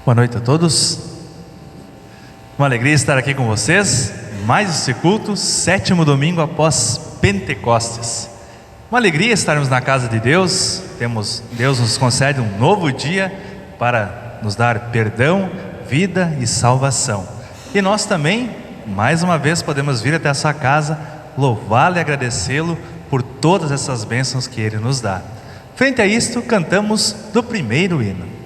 Boa noite a todos. Uma alegria estar aqui com vocês. Mais esse culto, 7º domingo após Pentecostes. Uma alegria estarmos na casa de Deus. Deus nos concede um novo dia para nos dar perdão, vida e salvação. E nós também, mais uma vez, podemos vir até a sua casa, louvá-lo e agradecê-lo por todas essas bênçãos que Ele nos dá. Frente a isto, cantamos do primeiro hino.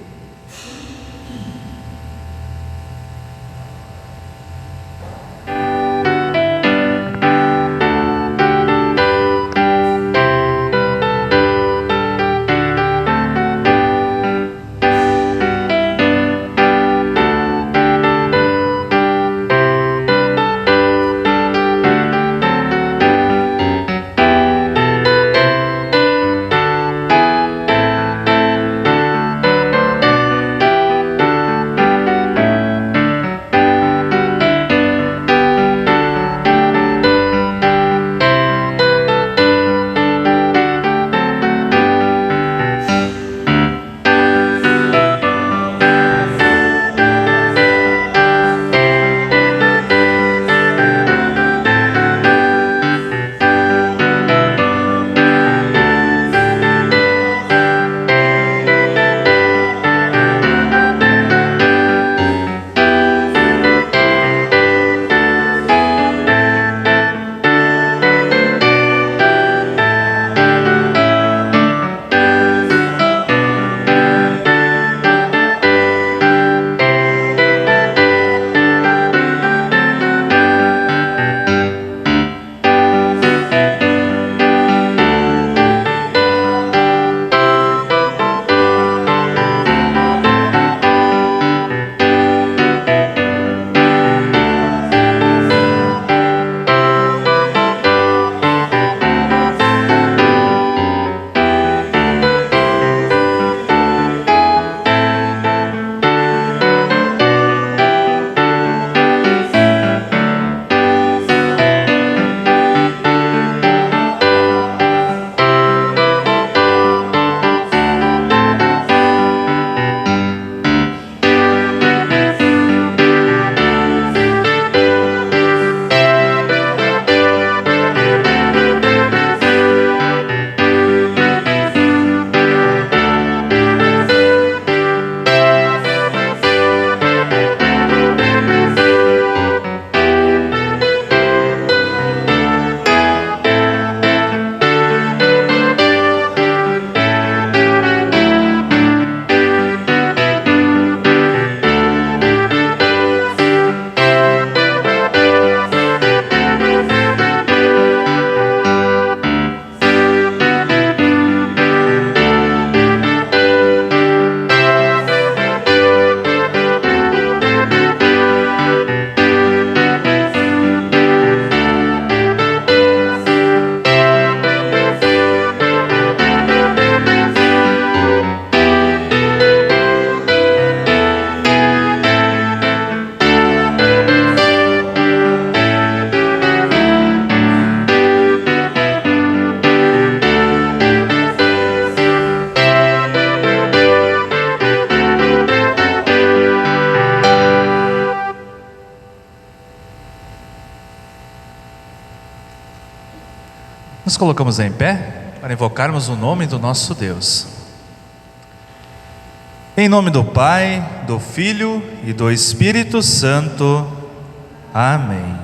Nos colocamos em pé para invocarmos o nome do nosso Deus. Em nome do Pai, do Filho e do Espírito Santo. Amém.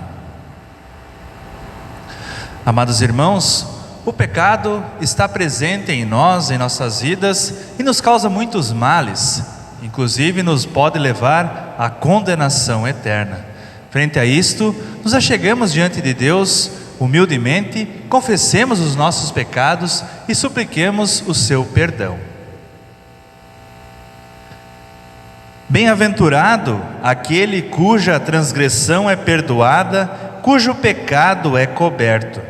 Amados irmãos, o pecado está presente em nós, em nossas vidas, e nos causa muitos males, inclusive nos pode levar à condenação eterna. Frente a isto, nos achegamos diante de Deus humildemente, confessemos os nossos pecados e supliquemos o seu perdão. Bem-aventurado aquele cuja transgressão é perdoada, cujo pecado é coberto.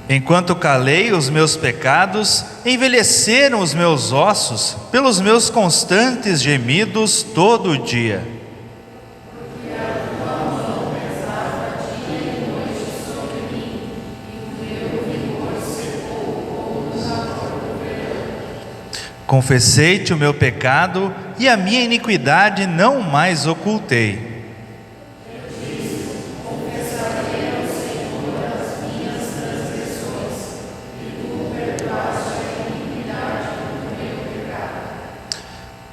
Enquanto calei os meus pecados, envelheceram os meus ossos pelos meus constantes gemidos todo o dia. Confessei-te o meu pecado e a minha iniquidade não mais ocultei.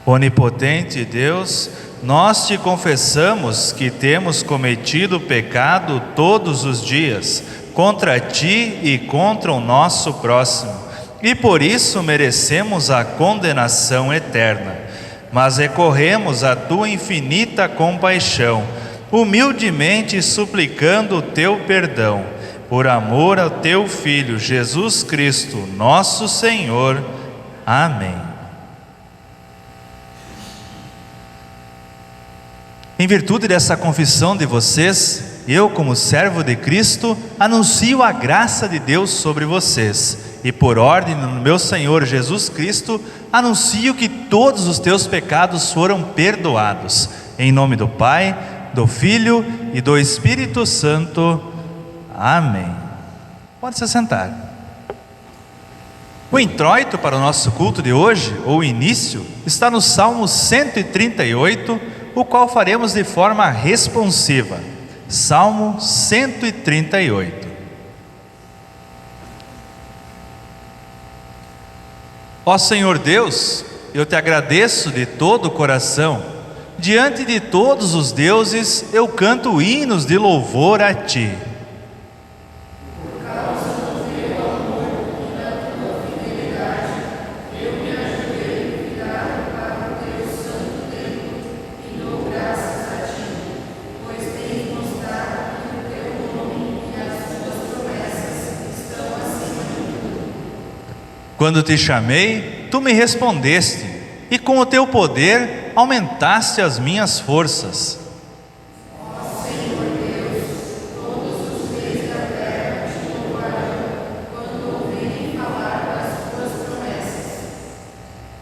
Onipotente Deus, nós te confessamos que temos cometido pecado todos os dias, contra ti e contra o nosso próximo, e por isso merecemos a condenação eterna. Mas recorremos à tua infinita compaixão, humildemente suplicando o teu perdão, por amor ao teu Filho Jesus Cristo, nosso Senhor. Amém. Em virtude dessa confissão de vocês, eu, como servo de Cristo, anuncio a graça de Deus sobre vocês. E por ordem do meu Senhor Jesus Cristo, anuncio que todos os teus pecados foram perdoados. Em nome do Pai, do Filho e do Espírito Santo. Amém. Pode se sentar. O introito para o nosso culto de hoje, ou o início, está no Salmo 138, o qual faremos de forma responsiva. Salmo 138. Ó Senhor Deus, eu te agradeço de todo o coração. Diante de todos os deuses, eu canto hinos de louvor a ti. Quando te chamei, tu me respondeste, e com o teu poder aumentaste as minhas forças. Ó Senhor Deus, todos os reis da terra te louvarão, quando ouvirem falar das tuas promessas.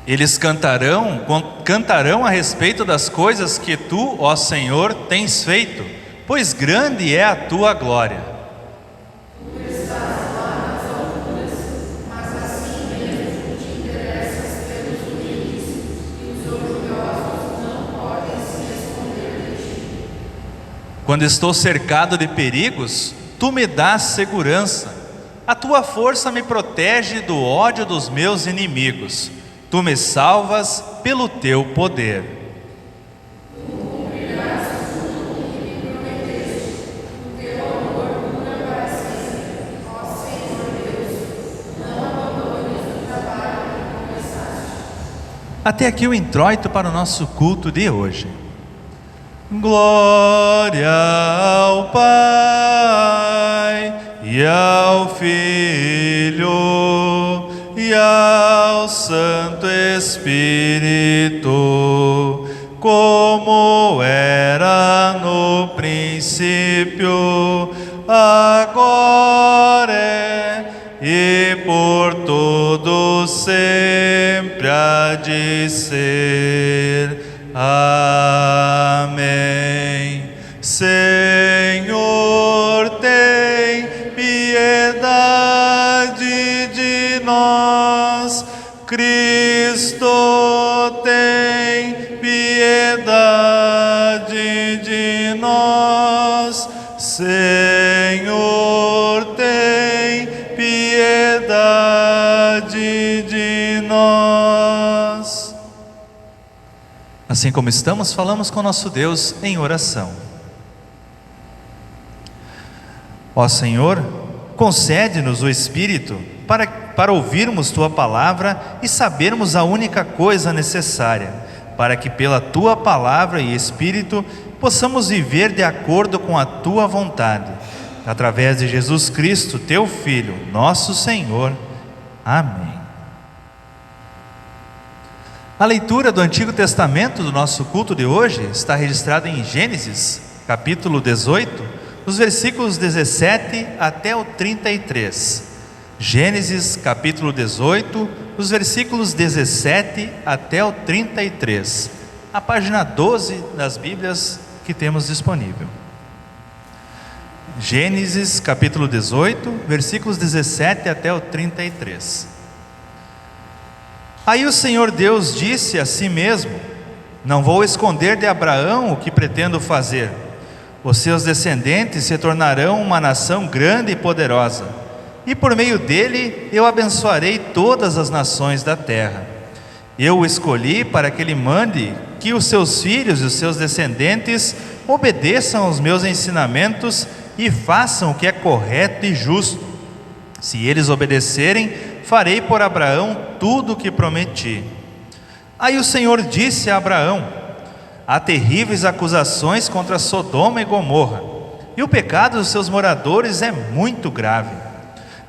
Eles cantarão a respeito das coisas que tu, ó Senhor, tens feito, pois grande é a tua glória. Quando estou cercado de perigos, tu me dás segurança. A tua força me protege do ódio dos meus inimigos. Tu me salvas pelo teu poder. Tu cumprirás tudo o que me prometeste. O teu amor dura para sempre. Ó Senhor Deus, não abandones o trabalho que começaste. Até aqui o introito para o nosso culto de hoje. Glória ao Pai e ao Filho e ao Santo Espírito, como era no princípio, agora e por todo sempre há de ser. Amém. Senhor, tem piedade de nós. Cristo, tem piedade de nós. Senhor, tem piedade de nós. Assim como estamos, falamos com nosso Deus em oração. Ó Senhor, concede-nos o Espírito para ouvirmos Tua palavra e sabermos a única coisa necessária, para que pela Tua palavra e Espírito possamos viver de acordo com a Tua vontade, através de Jesus Cristo, Teu Filho, nosso Senhor. Amém. A leitura do Antigo Testamento do nosso culto de hoje está registrada em Gênesis, capítulo 18, nos versículos 17 até o 33. Gênesis, capítulo 18, nos versículos 17 até o 33. A página 12 das Bíblias que temos disponível. Gênesis, capítulo 18, versículos 17 até o 33. Aí o Senhor Deus disse a si mesmo: não vou esconder de Abraão o que pretendo fazer. Os seus descendentes se tornarão uma nação grande e poderosa, e por meio dele eu abençoarei todas as nações da terra. Eu o escolhi para que ele mande que os seus filhos e os seus descendentes obedeçam aos meus ensinamentos e façam o que é correto e justo. Se eles obedecerem, farei por Abraão tudo o que prometi. Aí o Senhor disse a Abraão: há terríveis acusações contra Sodoma e Gomorra, e o pecado dos seus moradores é muito grave.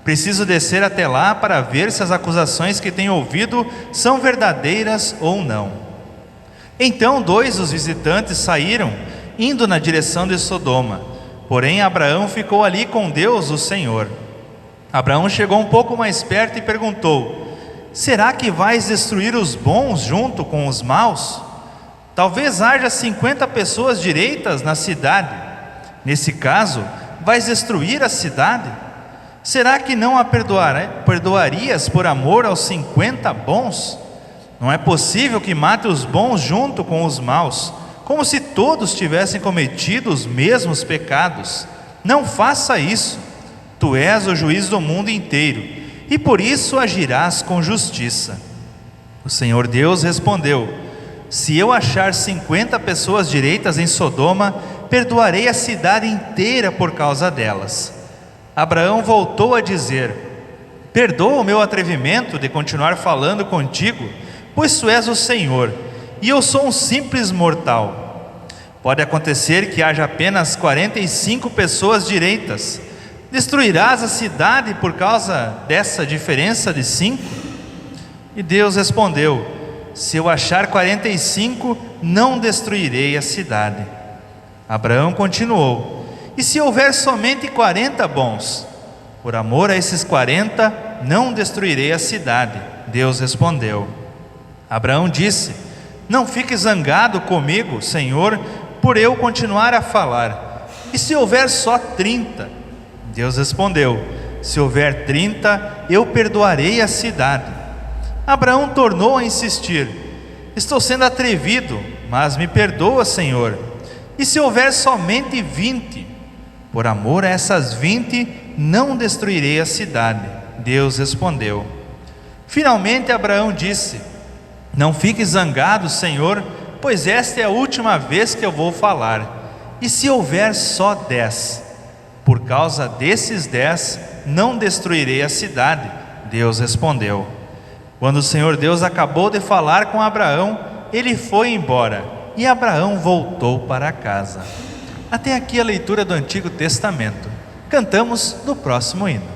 Preciso descer até lá para ver se as acusações que tenho ouvido são verdadeiras ou não. Então 2 dos visitantes saíram, indo na direção de Sodoma. Porém Abraão ficou ali com Deus, o Senhor. Abraão chegou um pouco mais perto e perguntou: será que vais destruir os bons junto com os maus? Talvez haja 50 pessoas direitas na cidade. Nesse caso, vais destruir a cidade? Será que não a perdoarias por amor aos 50 bons? Não é possível que mate os bons junto com os maus, como se todos tivessem cometido os mesmos pecados. Não faça isso. Tu és o juiz do mundo inteiro, e por isso agirás com justiça. O Senhor Deus respondeu: se eu achar 50 pessoas direitas em Sodoma, perdoarei a cidade inteira por causa delas. Abraão voltou a dizer: perdoa o meu atrevimento de continuar falando contigo, pois tu és o Senhor, e eu sou um simples mortal. Pode acontecer que haja apenas 45 pessoas direitas. Destruirás a cidade por causa dessa diferença de 5? E Deus respondeu: se eu achar 45, não destruirei a cidade. Abraão continuou: e se houver somente 40 bons? Por amor a esses 40, não destruirei a cidade. Deus respondeu. Abraão disse: não fique zangado comigo, Senhor, por eu continuar a falar. E se houver só 30? Deus respondeu: se houver 30, eu perdoarei a cidade. Abraão tornou a insistir: estou sendo atrevido, mas me perdoa, Senhor. E se houver somente 20? Por amor a essas 20, não destruirei a cidade. Deus respondeu. Finalmente Abraão disse: não fique zangado, Senhor, pois esta é a última vez que eu vou falar. E se houver só 10? Por causa desses 10, não destruirei a cidade. Deus respondeu. Quando o Senhor Deus acabou de falar com Abraão, ele foi embora, e Abraão voltou para casa. Até aqui a leitura do Antigo Testamento. Cantamos no próximo hino.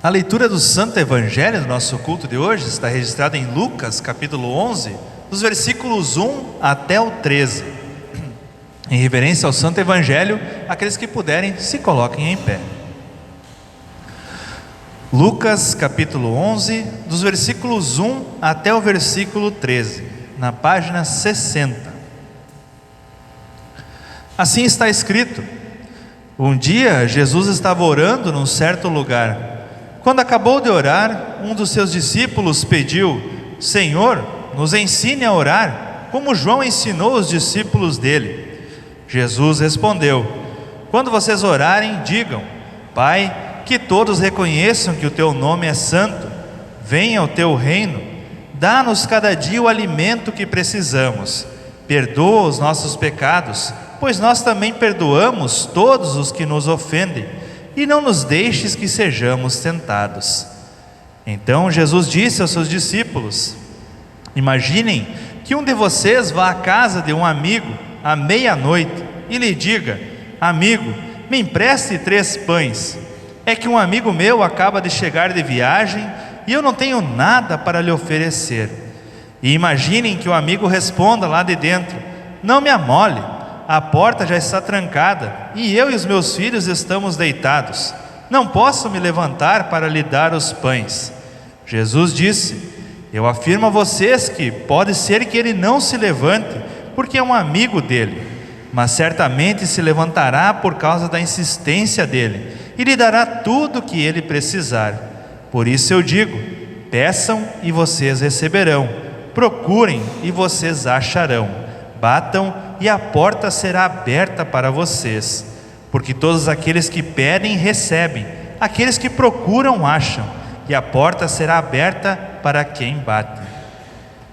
A leitura do Santo Evangelho do nosso culto de hoje está registrada em Lucas, capítulo 11, dos versículos 1 até o 13. Em reverência ao Santo Evangelho, aqueles que puderem, se coloquem em pé. Lucas, capítulo 11, dos versículos 1 até o versículo 13, na página 60. Assim está escrito: um dia Jesus estava orando num certo lugar. Quando acabou de orar, um dos seus discípulos pediu: Senhor, nos ensine a orar, como João ensinou os discípulos dele. Jesus respondeu: quando vocês orarem, digam: Pai, que todos reconheçam que o teu nome é santo, venha o teu reino, dá-nos cada dia o alimento que precisamos, perdoa os nossos pecados, pois nós também perdoamos todos os que nos ofendem, e não nos deixes que sejamos tentados. Então Jesus disse aos seus discípulos: imaginem que um de vocês vá à casa de um amigo à meia-noite e lhe diga: amigo, me empreste 3 pães. É que um amigo meu acaba de chegar de viagem e eu não tenho nada para lhe oferecer. E imaginem que o amigo responda lá de dentro: não me amole, a porta já está trancada e eu e os meus filhos estamos deitados, não posso me levantar para lhe dar os pães. Jesus disse: eu afirmo a vocês que pode ser que ele não se levante, porque é um amigo dele, mas certamente se levantará por causa da insistência dele, e lhe dará tudo o que ele precisar. Por isso eu digo: peçam e vocês receberão, procurem e vocês acharão, batam e a porta será aberta para vocês. Porque todos aqueles que pedem recebem, aqueles que procuram acham, e a porta será aberta para quem bate.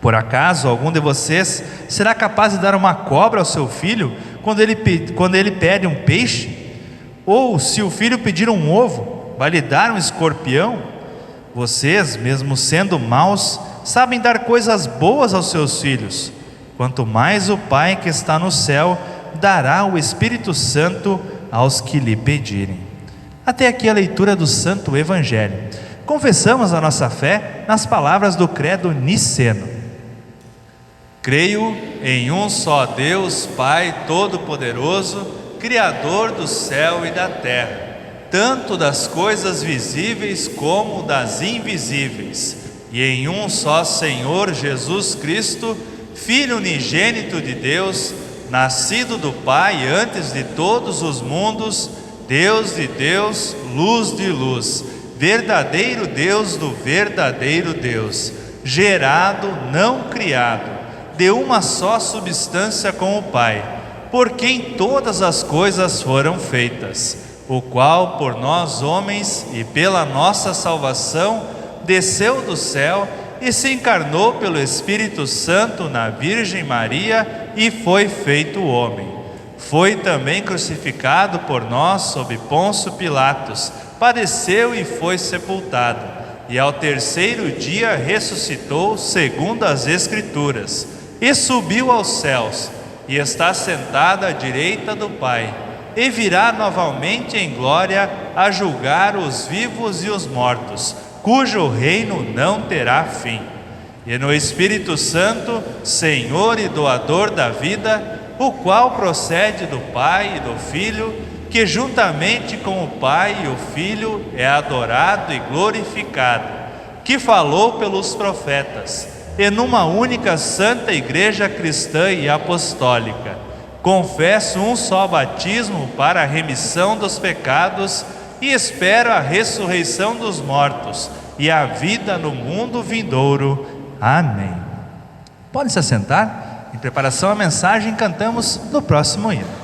Por acaso algum de vocês será capaz de dar uma cobra ao seu filho quando ele pede um peixe? Ou se o filho pedir um ovo, vai lhe dar um escorpião? Vocês, mesmo sendo maus, sabem dar coisas boas aos seus filhos. Quanto mais o Pai que está no céu dará o Espírito Santo aos que lhe pedirem. Até aqui a leitura do Santo Evangelho. Confessamos a nossa fé nas palavras do credo niceno. Creio em um só Deus, Pai Todo-Poderoso, Criador do céu e da terra, tanto das coisas visíveis como das invisíveis, e em um só Senhor Jesus Cristo, Filho unigênito de Deus, nascido do Pai antes de todos os mundos, Deus de Deus, luz de luz, verdadeiro Deus do verdadeiro Deus, gerado, não criado, de uma só substância com o Pai, por quem todas as coisas foram feitas, o qual por nós homens e pela nossa salvação desceu do céu e se encarnou pelo Espírito Santo na Virgem Maria e foi feito homem. Foi também crucificado por nós sob Pôncio Pilatos, padeceu e foi sepultado, e ao terceiro dia ressuscitou segundo as Escrituras, e subiu aos céus, e está sentado à direita do Pai, e virá novamente em glória a julgar os vivos e os mortos, cujo reino não terá fim. E no Espírito Santo, Senhor e doador da vida, o qual procede do Pai e do Filho, que juntamente com o Pai e o Filho é adorado e glorificado, que falou pelos profetas, e numa única santa igreja cristã e apostólica, confesso um só batismo para a remissão dos pecados, e espero a ressurreição dos mortos e a vida no mundo vindouro. Amém. Podem se assentar. Em preparação à mensagem, cantamos no próximo hino.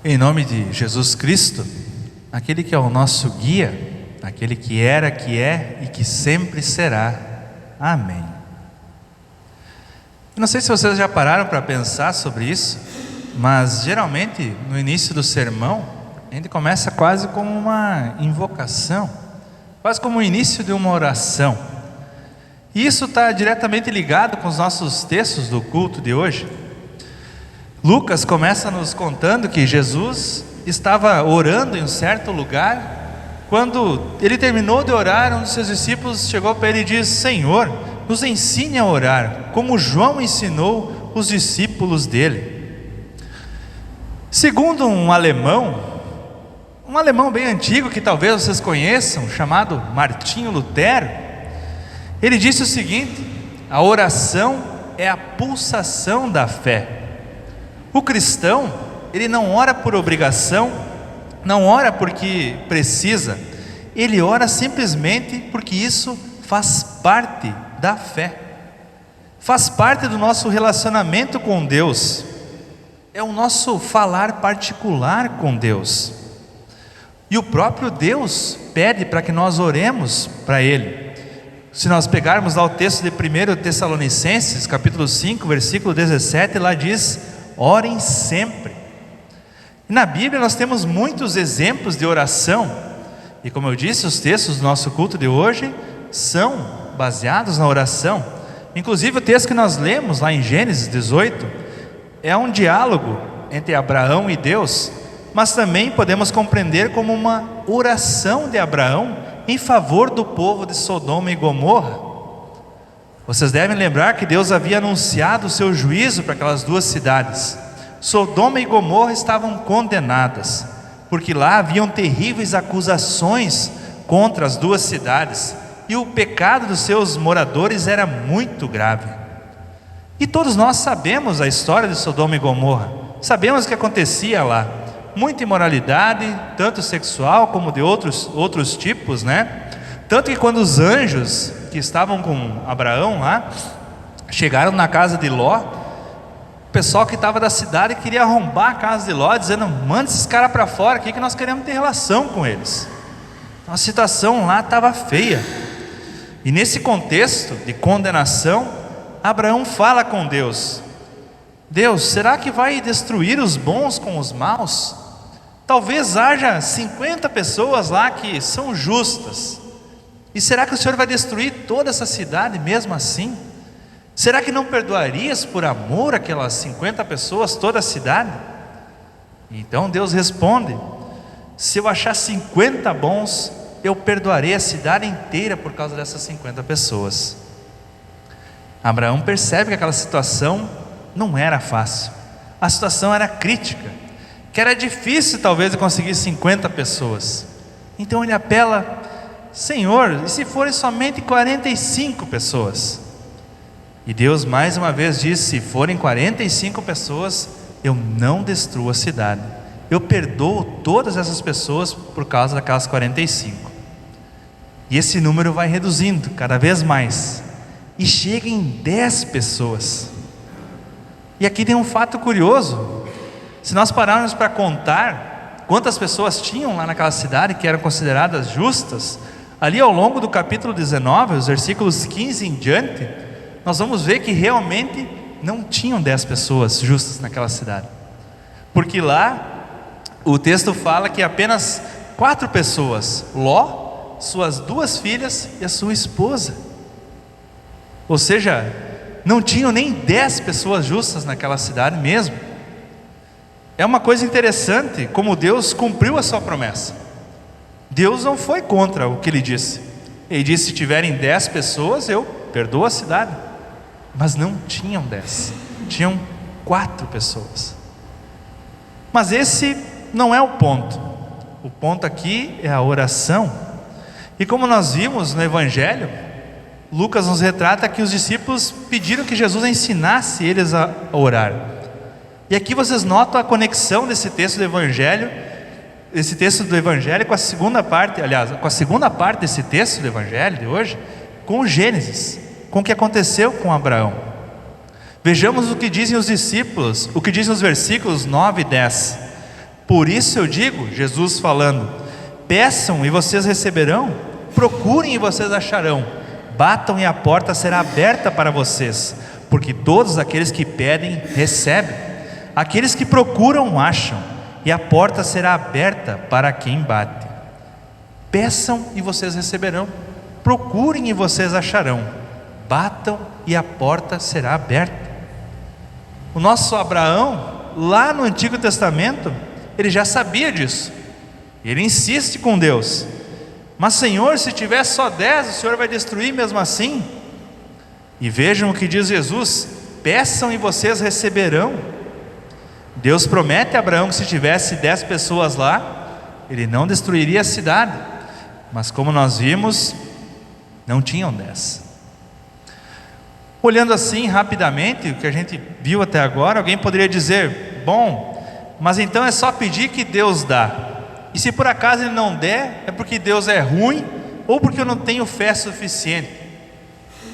Em nome de Jesus Cristo, aquele que é o nosso guia, aquele que era, que é e que sempre será. Amém. Eu não sei se vocês já pararam para pensar sobre isso, mas geralmente no início do sermão a gente começa quase como uma invocação, quase como o início de uma oração. E isso está diretamente ligado com os nossos textos do culto de hoje. Lucas começa nos contando que Jesus estava orando em um certo lugar. Quando ele terminou de orar, um dos seus discípulos chegou para ele e disse: Senhor, nos ensine a orar, como João ensinou os discípulos dele. Segundo um alemão bem antigo que talvez vocês conheçam, chamado Martinho Lutero, ele disse o seguinte: a oração é a pulsação da fé. O cristão, ele não ora por obrigação, não ora porque precisa, ele ora simplesmente porque isso faz parte da fé, faz parte do nosso relacionamento com Deus, é o nosso falar particular com Deus. E o próprio Deus pede para que nós oremos para Ele. Se nós pegarmos lá o texto de 1 Tessalonicenses, capítulo 5, versículo 17, lá diz: orem sempre. E na Bíblia nós temos muitos exemplos de oração, e como eu disse, os textos do nosso culto de hoje são baseados na oração. Inclusive o texto que nós lemos lá em Gênesis 18 é um diálogo entre Abraão e Deus, mas também podemos compreender como uma oração de Abraão em favor do povo de Sodoma e Gomorra. Vocês devem lembrar que Deus havia anunciado o seu juízo para aquelas duas cidades. Sodoma e Gomorra estavam condenadas, porque lá haviam terríveis acusações contra as duas cidades, e o pecado dos seus moradores era muito grave. E todos nós sabemos a história de Sodoma e Gomorra, sabemos o que acontecia lá. Muita imoralidade, tanto sexual como de outros tipos, né? Tanto que quando os anjos que estavam com Abraão lá chegaram na casa de Ló, o pessoal que estava da cidade queria arrombar a casa de Ló, dizendo: manda esses caras para fora aqui que nós queremos ter relação com eles. Então a situação lá estava feia. E nesse contexto de condenação, Abraão fala com Deus: Deus, será que vai destruir os bons com os maus? Talvez haja 50 pessoas lá que são justas. E será que o Senhor vai destruir toda essa cidade mesmo assim? Será que não perdoarias por amor aquelas 50 pessoas, toda a cidade? Então Deus responde: se eu achar 50 bons, eu perdoarei a cidade inteira por causa dessas 50 pessoas. Abraão percebe que aquela situação não era fácil, a situação era crítica, que era difícil talvez de conseguir 50 pessoas. Então ele apela: Senhor, e se forem somente 45 pessoas? E Deus mais uma vez diz: se forem 45 pessoas, eu não destruo a cidade, eu perdoo todas essas pessoas por causa daquelas 45. E esse número vai reduzindo cada vez mais, e chega em 10 pessoas. E aqui tem um fato curioso: se nós pararmos para contar quantas pessoas tinham lá naquela cidade que eram consideradas justas, ali ao longo do capítulo 19, os versículos 15 em diante, nós vamos ver que realmente não tinham 10 pessoas justas naquela cidade, porque lá o texto fala que apenas 4 pessoas, Ló, suas 2 filhas e a sua esposa, ou seja, não tinham nem 10 pessoas justas naquela cidade mesmo. É uma coisa interessante como Deus cumpriu a sua promessa. Deus não foi contra o que Ele disse. Ele disse: se tiverem 10 pessoas, eu perdoo a cidade. Mas não tinham 10, tinham 4 pessoas. Mas esse não é o ponto. O ponto aqui é a oração. E como nós vimos no Evangelho, Lucas nos retrata que os discípulos pediram que Jesus ensinasse eles a orar. E aqui vocês notam a conexão desse texto do Evangelho, com a segunda parte, aliás, com a segunda parte desse texto do Evangelho de hoje, com o Gênesis, com o que aconteceu com Abraão. Vejamos o que dizem os discípulos, o que dizem os versículos 9 e 10. Por isso eu digo, Jesus falando: peçam e vocês receberão, procurem e vocês acharão, batam e a porta será aberta para vocês, porque todos aqueles que pedem, recebem, aqueles que procuram, acham, e a porta será aberta para quem bate. Peçam e vocês receberão, procurem e vocês acharão, batam e a porta será aberta. O nosso Abraão, lá no Antigo Testamento, ele já sabia disso. Ele insiste com Deus: mas Senhor, se tiver só 10, o Senhor vai destruir mesmo assim? E vejam o que diz Jesus: peçam e vocês receberão. Deus promete a Abraão que se tivesse 10 pessoas lá, ele não destruiria a cidade. Mas como nós vimos, não tinham 10. Olhando assim rapidamente o que a gente viu até agora, alguém poderia dizer: bom, mas então é só pedir que Deus dá. E se por acaso Ele não der, é porque Deus é ruim ou porque eu não tenho fé suficiente.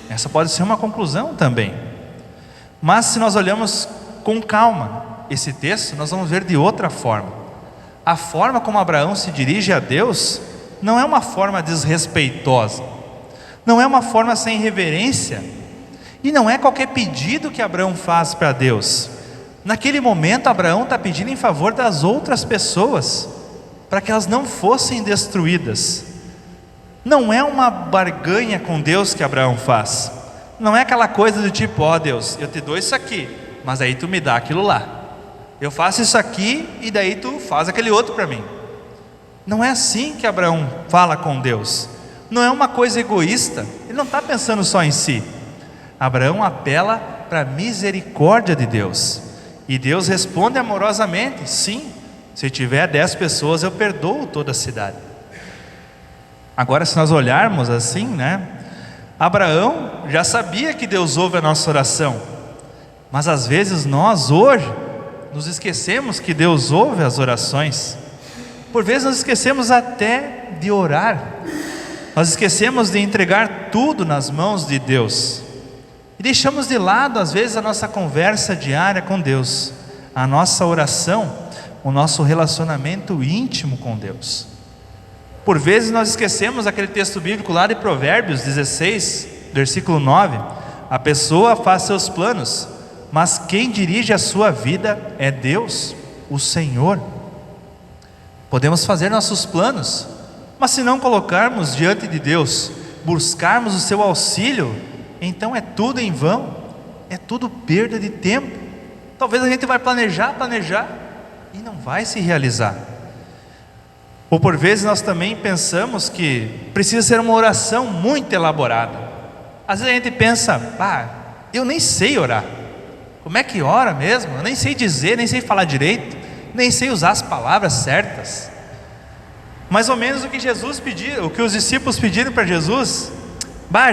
Essa pode ser uma conclusão também. Mas se nós olhamos com calma esse texto, nós vamos ver de outra forma. A forma como Abraão se dirige a Deus não é uma forma desrespeitosa, não é uma forma sem reverência, e não é qualquer pedido que Abraão faz para Deus. Naquele momento Abraão está pedindo em favor das outras pessoas, para que elas não fossem destruídas. Não é uma barganha com Deus que Abraão faz, não é aquela coisa do tipo: ó Deus, eu te dou isso aqui, mas aí tu me dá aquilo lá. Eu faço isso aqui e daí tu faz aquele outro para mim. Não é assim que Abraão fala com Deus. Não é uma coisa egoísta. Ele não está pensando só em si. Abraão apela para a misericórdia de Deus, e Deus responde amorosamente: sim, se tiver 10 pessoas eu perdoo toda a cidade. Agora, se nós olharmos assim, Abraão já sabia que Deus ouve a nossa oração, mas às vezes nós hoje nos esquecemos que Deus ouve as orações. Por vezes nós esquecemos até de orar, nós esquecemos de entregar tudo nas mãos de Deus, e deixamos de lado às vezes a nossa conversa diária com Deus, a nossa oração, o nosso relacionamento íntimo com Deus. Por vezes nós esquecemos aquele texto bíblico lá de Provérbios 16, versículo 9: a pessoa faz seus planos, mas quem dirige a sua vida é Deus, o Senhor. Podemos fazer nossos planos, mas se não colocarmos diante de Deus, buscarmos o seu auxílio, então é tudo em vão, é tudo perda de tempo. Talvez a gente vai planejar e não vai se realizar. Ou por vezes nós também pensamos que precisa ser uma oração muito elaborada. Às vezes a gente pensa: eu nem sei orar. Como é que ora mesmo? Eu nem sei dizer, nem sei falar direito, nem sei usar as palavras certas. Mais ou menos o que Jesus pediu, o que os discípulos pediram para Jesus: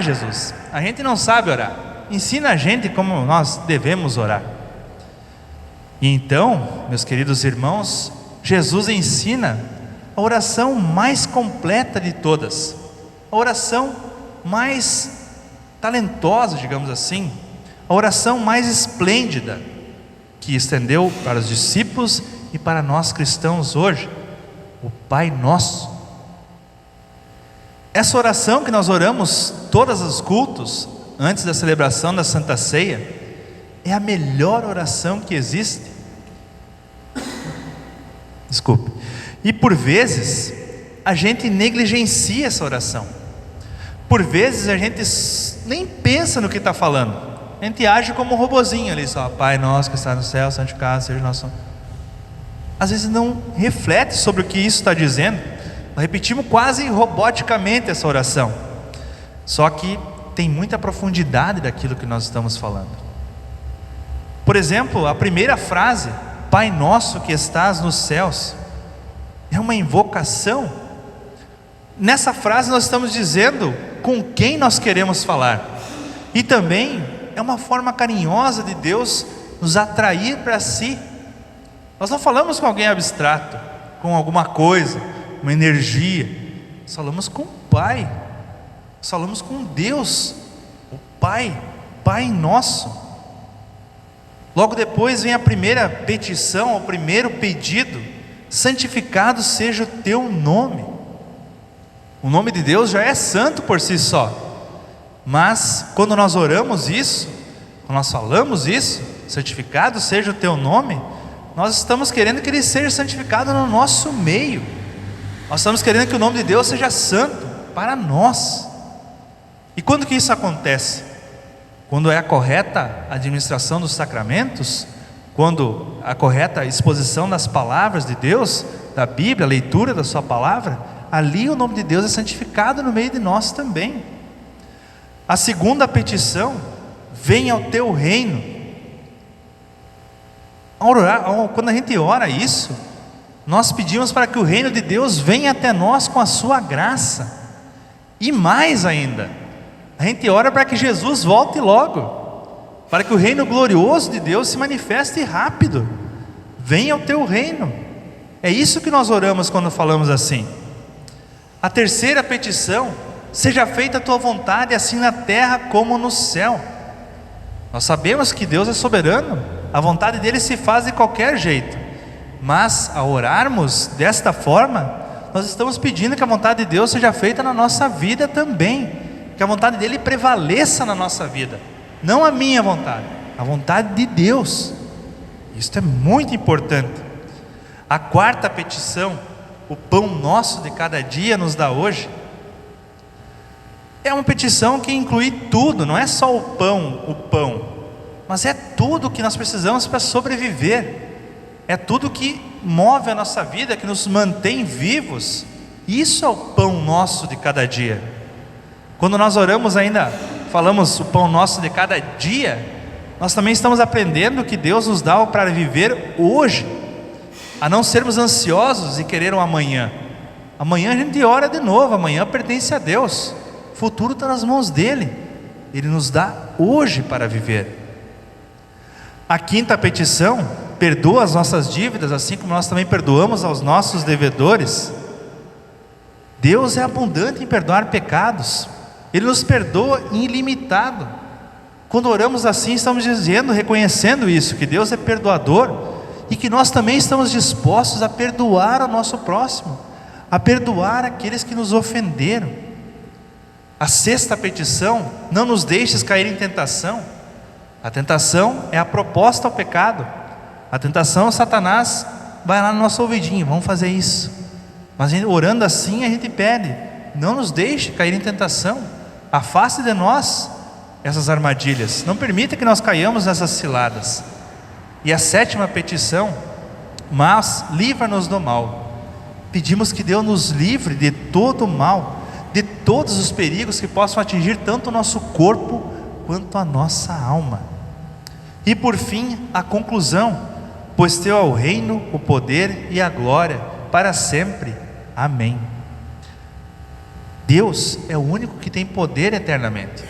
Jesus, a gente não sabe orar, ensina a gente como nós devemos orar. E então, meus queridos irmãos, Jesus ensina a oração mais completa de todas, a oração mais talentosa, digamos assim, a oração mais esplêndida, que estendeu para os discípulos e para nós cristãos hoje: o Pai Nosso. Essa oração que nós oramos todos os cultos, antes da celebração da Santa Ceia, é a melhor oração que existe. Desculpe. E por vezes a gente negligencia essa oração. Por vezes a gente nem pensa no que está falando. A gente age como um robozinho ali só: Pai nosso que está no céu, santificado seja o nosso nome. Às vezes não reflete sobre o que isso está dizendo. Nós repetimos quase roboticamente essa oração. Só que tem muita profundidade daquilo que nós estamos falando. Por exemplo, a primeira frase: Pai nosso que estás nos céus, é uma invocação. Nessa frase nós estamos dizendo com quem nós queremos falar, e também é uma forma carinhosa de Deus nos atrair para si. Nós não falamos com alguém abstrato, com alguma coisa, uma energia. Nós falamos com o Pai, nós falamos com Deus, o Pai, Pai nosso. Logo depois vem a primeira petição, o primeiro pedido: santificado seja o teu nome. O nome de Deus já é santo por si só, mas quando nós oramos isso, quando nós falamos isso, santificado seja o teu nome, nós estamos querendo que Ele seja santificado no nosso meio. Nós estamos querendo que o nome de Deus seja santo para nós. E quando que isso acontece? Quando é a correta administração dos sacramentos, quando a correta exposição das palavras de Deus, da Bíblia, a leitura da sua palavra, ali o nome de Deus é santificado no meio de nós também. A segunda petição: venha ao teu reino. Quando a gente ora isso, nós pedimos para que o reino de Deus venha até nós com a sua graça. E mais ainda, a gente ora para que Jesus volte logo, para que o reino glorioso de Deus se manifeste rápido. Venha ao teu reino. É isso que nós oramos quando falamos assim. A terceira petição: seja feita a tua vontade, assim na terra como no céu. Nós sabemos que Deus é soberano, a vontade dele se faz de qualquer jeito, mas ao orarmos desta forma, nós estamos pedindo que a vontade de Deus seja feita na nossa vida também, que a vontade dele prevaleça na nossa vida, não a minha vontade, a vontade de Deus. Isso é muito importante. A quarta petição: o pão nosso de cada dia nos dá hoje. É uma petição que inclui tudo, não é só o pão, mas é tudo que nós precisamos para sobreviver, é tudo que move a nossa vida, que nos mantém vivos. Isso é o pão nosso de cada dia. Quando nós oramos ainda, falamos o pão nosso de cada dia, nós também estamos aprendendo que Deus nos dá para viver hoje, a não sermos ansiosos e querer um amanhã. Amanhã a gente ora de novo, amanhã pertence a Deus, o futuro está nas mãos dele. Ele nos dá hoje para viver. A quinta petição: perdoa as nossas dívidas, assim como nós também perdoamos aos nossos devedores. Deus é abundante em perdoar pecados, Ele nos perdoa ilimitado. Quando oramos assim, estamos dizendo, reconhecendo isso, que Deus é perdoador, e que nós também estamos dispostos a perdoar o nosso próximo, a perdoar aqueles que nos ofenderam. A sexta petição: não nos deixes cair em tentação. A tentação é a proposta ao pecado. A tentação, Satanás vai lá no nosso ouvidinho: vamos fazer isso. Mas orando assim a gente pede: não nos deixe cair em tentação, afaste de nós essas armadilhas, não permita que nós caiamos nessas ciladas. E a sétima petição: mas livra-nos do mal. Pedimos que Deus nos livre de todo o mal, de todos os perigos que possam atingir tanto o nosso corpo quanto a nossa alma. E por fim, a conclusão: pois teu é o reino, o poder e a glória para sempre. Amém. Deus é o único que tem poder eternamente.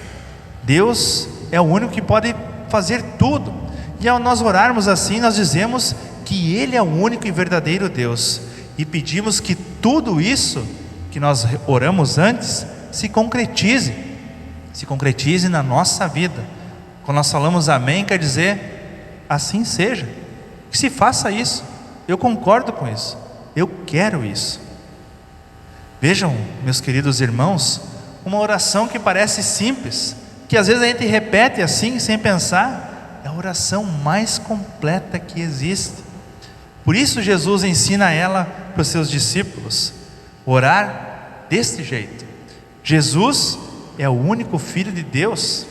Deus é o único que pode fazer tudo. E ao nós orarmos assim, nós dizemos que Ele é o único e verdadeiro Deus, e pedimos que tudo isso que nós oramos antes se concretize na nossa vida. Quando nós falamos amém, quer dizer assim seja, que se faça isso. Eu concordo com isso, eu quero isso. Vejam, meus queridos irmãos, uma oração que parece simples, que às vezes a gente repete assim sem pensar, é a oração mais completa que existe. Por isso Jesus ensina ela para os seus discípulos, orar deste jeito. Jesus é o único Filho de Deus,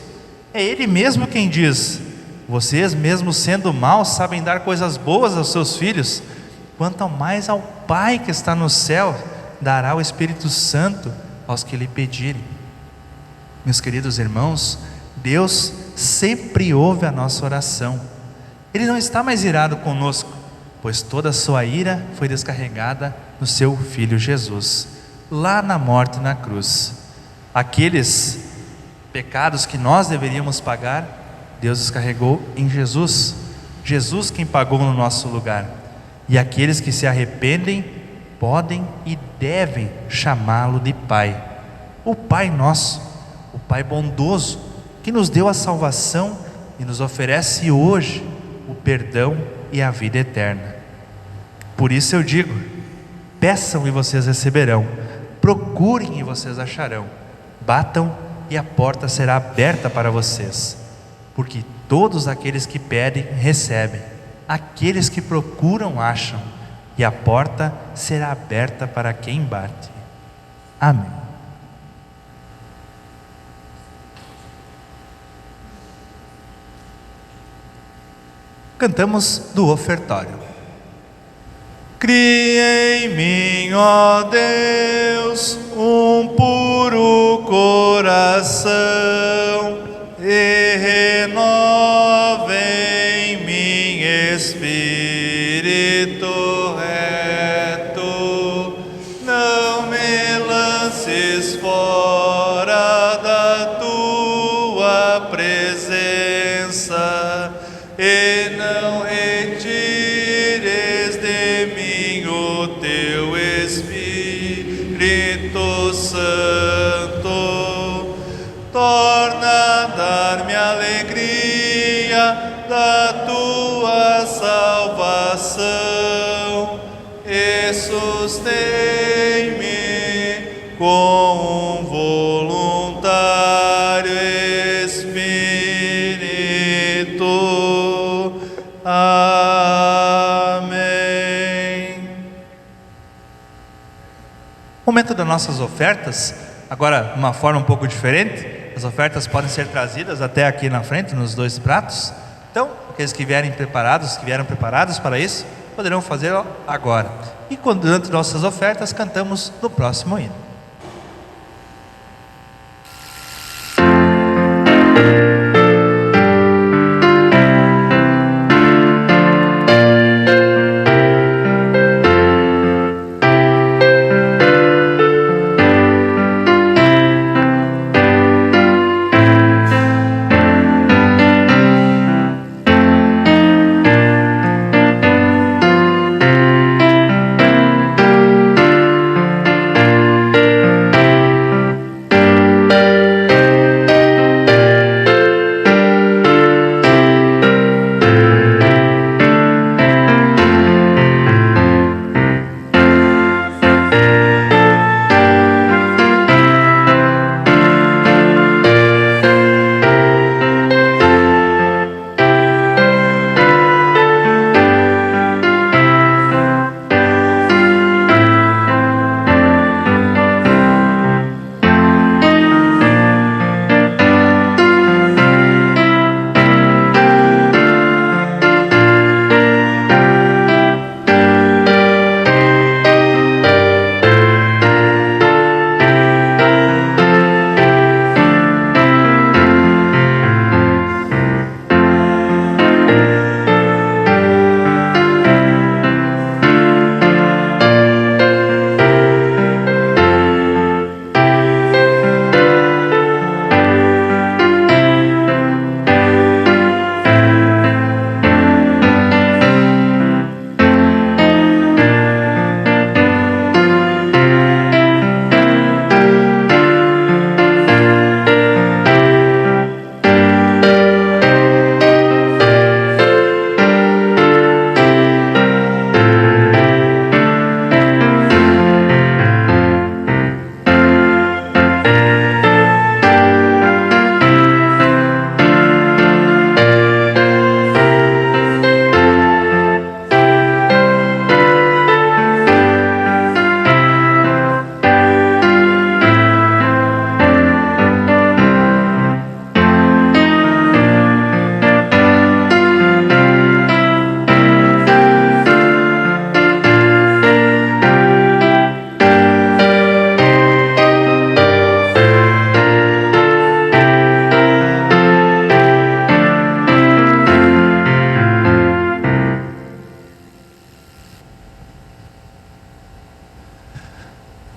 é Ele mesmo quem diz: vocês mesmo sendo maus sabem dar coisas boas aos seus filhos, quanto mais ao Pai que está no céu dará o Espírito Santo aos que lhe pedirem. Meus queridos irmãos, Deus sempre ouve a nossa oração. Ele não está mais irado conosco, pois toda a sua ira foi descarregada no seu Filho Jesus, lá na morte na cruz. Aqueles pecados que nós deveríamos pagar, Deus descarregou em Jesus. Jesus quem pagou no nosso lugar. E aqueles que se arrependem podem e devem chamá-lo de Pai. O Pai nosso, o Pai bondoso, que nos deu a salvação e nos oferece hoje o perdão e a vida eterna. Por isso eu digo: peçam e vocês receberão, procurem e vocês acharão, batam e a porta será aberta para vocês. Porque todos aqueles que pedem, recebem, aqueles que procuram, acham, e a porta será aberta para quem bate. Amém. Cantamos do ofertório. Cria em mim, ó Deus, um puro coração, e renova em mim espírito reto. Não me lances fora da tua presença, e não retires de mim o teu Espírito Santo. Torna a dar-me alegria da tua salvação, e sustém-me com um voluntário espírito. Amém. Momento das nossas ofertas. Agora, uma forma um pouco diferente. As ofertas podem ser trazidas até aqui na frente, nos dois pratos. Então, aqueles que vieram preparados para isso, poderão fazer agora. E durante nossas ofertas, cantamos no próximo hino.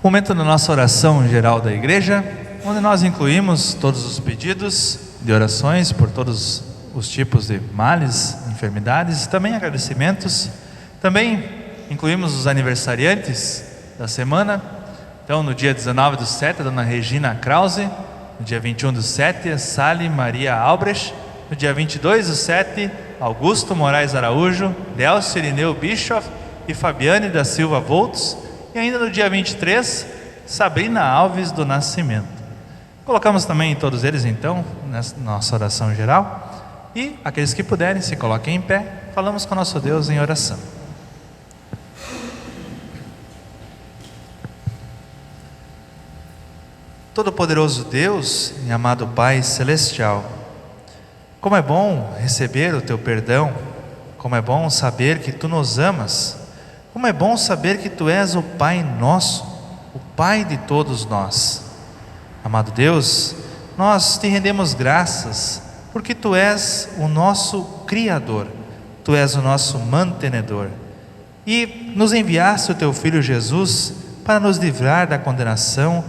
Momento da nossa oração geral da igreja, onde nós incluímos todos os pedidos de orações por todos os tipos de males, enfermidades, também agradecimentos. Também incluímos os aniversariantes da semana. Então, no dia 19/7, a dona Regina Krause. No dia 21/7, a Sally Maria Albrecht. No dia 22/7, Augusto Moraes Araújo, Delcio Irineu Bischoff e Fabiane da Silva Voltos, e ainda no dia 23, Sabrina Alves do Nascimento. Colocamos também todos eles então, nessa nossa oração geral, e aqueles que puderem, se coloquem em pé, falamos com nosso Deus em oração. Todo-Poderoso Deus e amado Pai Celestial, como é bom receber o Teu perdão, como é bom saber que Tu nos amas, como é bom saber que Tu és o Pai nosso, o Pai de todos nós. Amado Deus, nós Te rendemos graças, porque Tu és o nosso Criador, Tu és o nosso mantenedor, e nos enviaste o Teu Filho Jesus para nos livrar da condenação,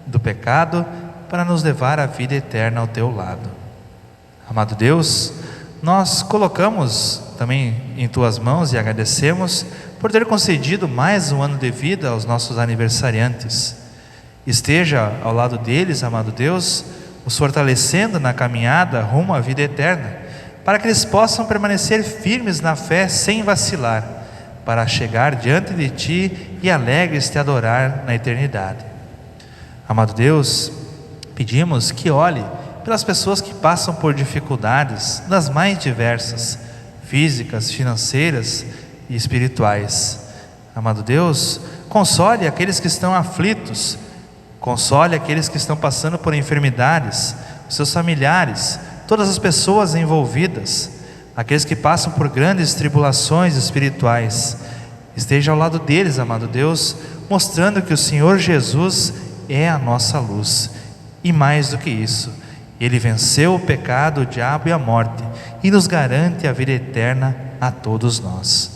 do pecado, para nos levar à vida eterna ao Teu lado. Amado Deus, nós colocamos também em Tuas mãos e agradecemos por ter concedido mais um ano de vida aos nossos aniversariantes. Esteja ao lado deles, amado Deus, os fortalecendo na caminhada rumo à vida eterna, para que eles possam permanecer firmes na fé sem vacilar, para chegar diante de Ti e alegres Te adorar na eternidade. Amado Deus, pedimos que olhe pelas pessoas que passam por dificuldades das mais diversas, físicas, financeiras e espirituais. Amado Deus, console aqueles que estão aflitos, console aqueles que estão passando por enfermidades, seus familiares, todas as pessoas envolvidas, aqueles que passam por grandes tribulações espirituais. Esteja ao lado deles, amado Deus, mostrando que o Senhor Jesus é a nossa luz, e mais do que isso, Ele venceu o pecado, o diabo e a morte, e nos garante a vida eterna a todos nós.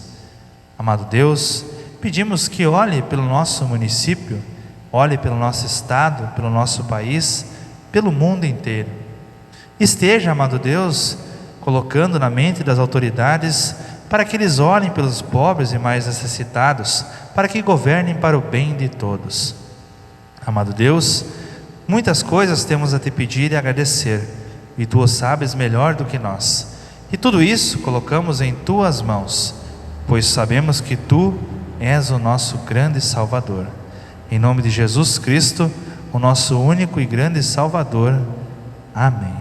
Amado Deus, pedimos que olhe pelo nosso município, olhe pelo nosso estado, pelo nosso país, pelo mundo inteiro. Esteja, amado Deus, colocando na mente das autoridades, para que eles olhem pelos pobres e mais necessitados, para que governem para o bem de todos. Amado Deus, muitas coisas temos a Te pedir e agradecer, e Tu o sabes melhor do que nós, e tudo isso colocamos em Tuas mãos, pois sabemos que Tu és o nosso grande Salvador. Em nome de Jesus Cristo, o nosso único e grande Salvador. Amém.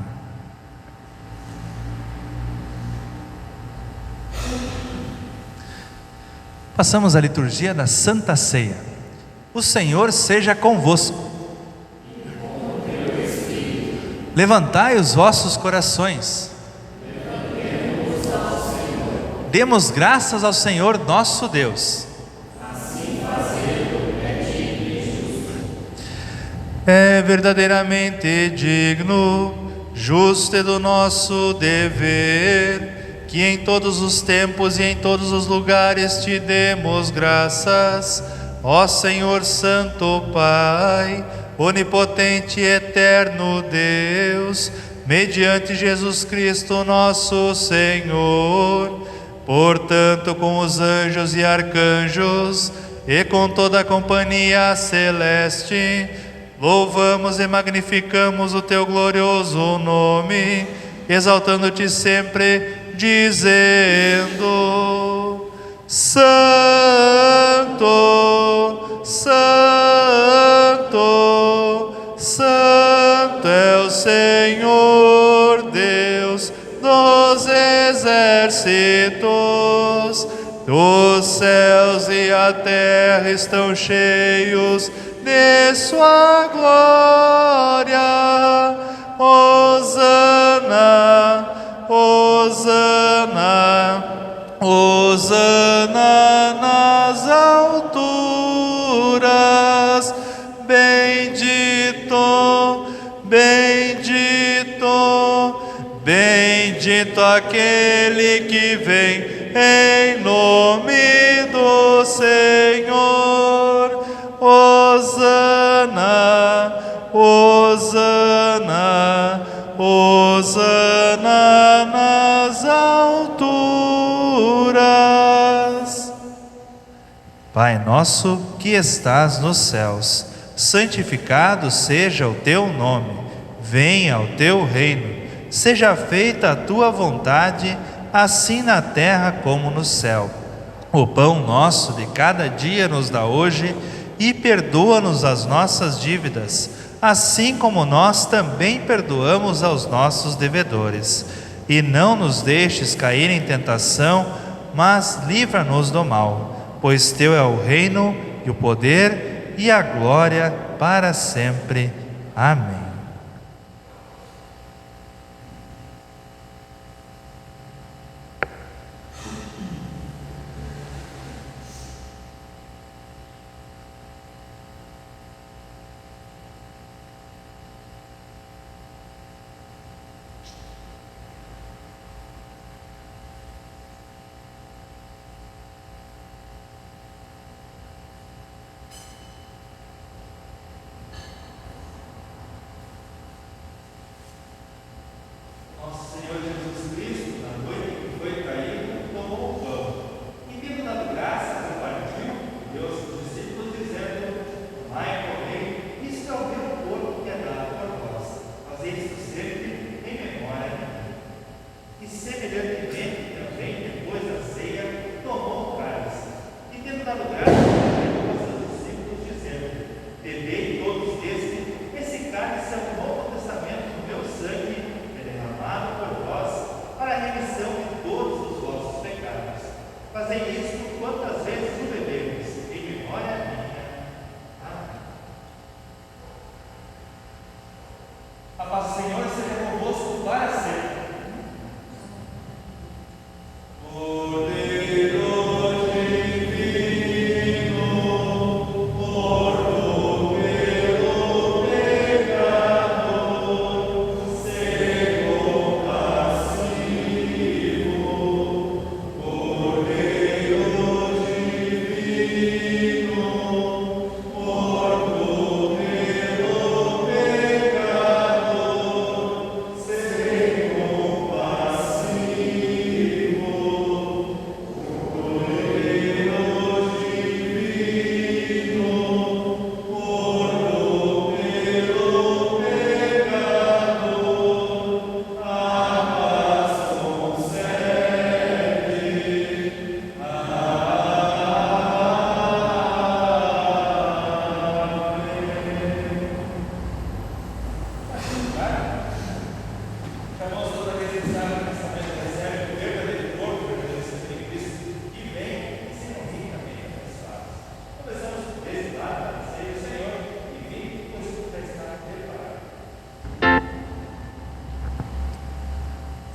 Passamos à liturgia da Santa Ceia. O Senhor seja convosco. Levantai os vossos corações. Demos graças ao Senhor nosso Deus. É verdadeiramente digno, justo e do nosso dever, que em todos os tempos e em todos os lugares Te demos graças, ó Senhor Santo Pai, onipotente e eterno Deus, mediante Jesus Cristo nosso Senhor. Portanto, com os anjos e arcanjos e com toda a companhia celeste, louvamos e magnificamos o Teu glorioso nome, exaltando-Te sempre, dizendo: Santo, Santo, Santo é o Senhor Deus dos exércitos. Os céus e a terra estão cheios de Sua glória. Hosana, Hosana, Hosana nas alturas. Bendito, bendito, bendito aquele que vem em nome do Senhor. Hosana, Hosana, Hosana nas alturas. Pai nosso que estás nos céus, santificado seja o Teu nome. Venha o Teu reino. Seja feita a Tua vontade, assim na terra como no céu. O pão nosso de cada dia nos dá hoje, e perdoa-nos as nossas dívidas, assim como nós também perdoamos aos nossos devedores. E não nos deixes cair em tentação, mas livra-nos do mal, pois teu é o reino e o poder e a glória para sempre. Amém.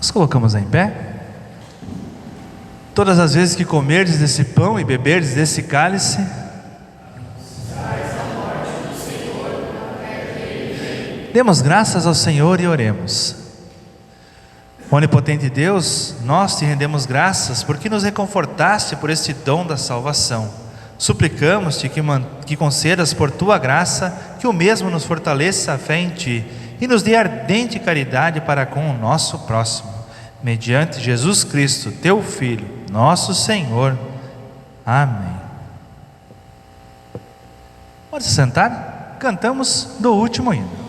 Nos colocamos em pé. Todas as vezes que comerdes desse pão e beberdes desse cálice, demos graças ao Senhor e oremos. Onipotente Deus, nós te rendemos graças porque nos reconfortaste por este dom da salvação. Suplicamos-te que concedas por tua graça que o mesmo nos fortaleça a fé em ti e nos dê ardente caridade para com o nosso próximo. Mediante Jesus Cristo, teu Filho, nosso Senhor. Amém. Pode se sentar? Cantamos do último hino.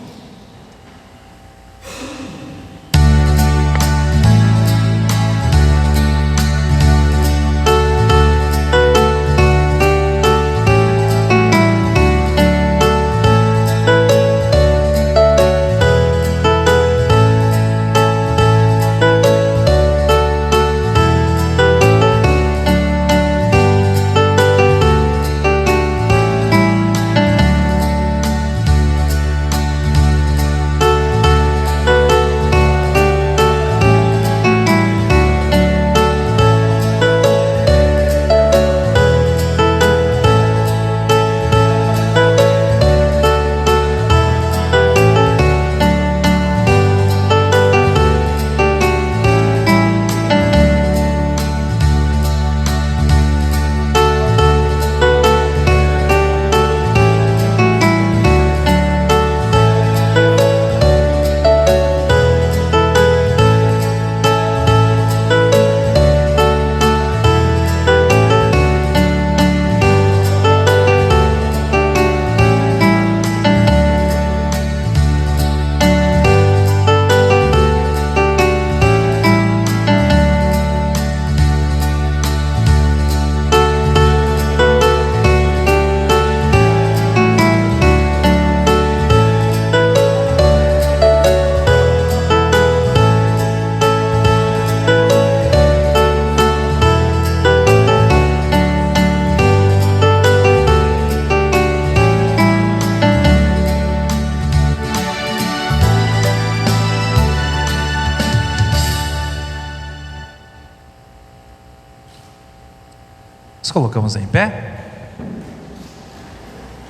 Nos colocamos em pé.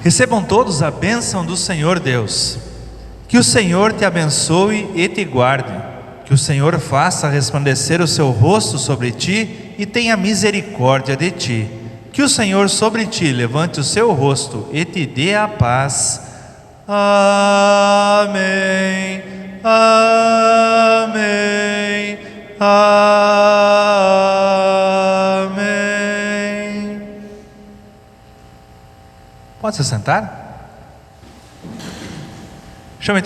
Recebam todos a bênção do Senhor Deus. Que o Senhor te abençoe e te guarde. Que o Senhor faça resplandecer o seu rosto sobre ti e tenha misericórdia de ti. Que o Senhor sobre ti levante o seu rosto e te dê a paz. Amém. Amém. Amém. Pode se sentar? Chama então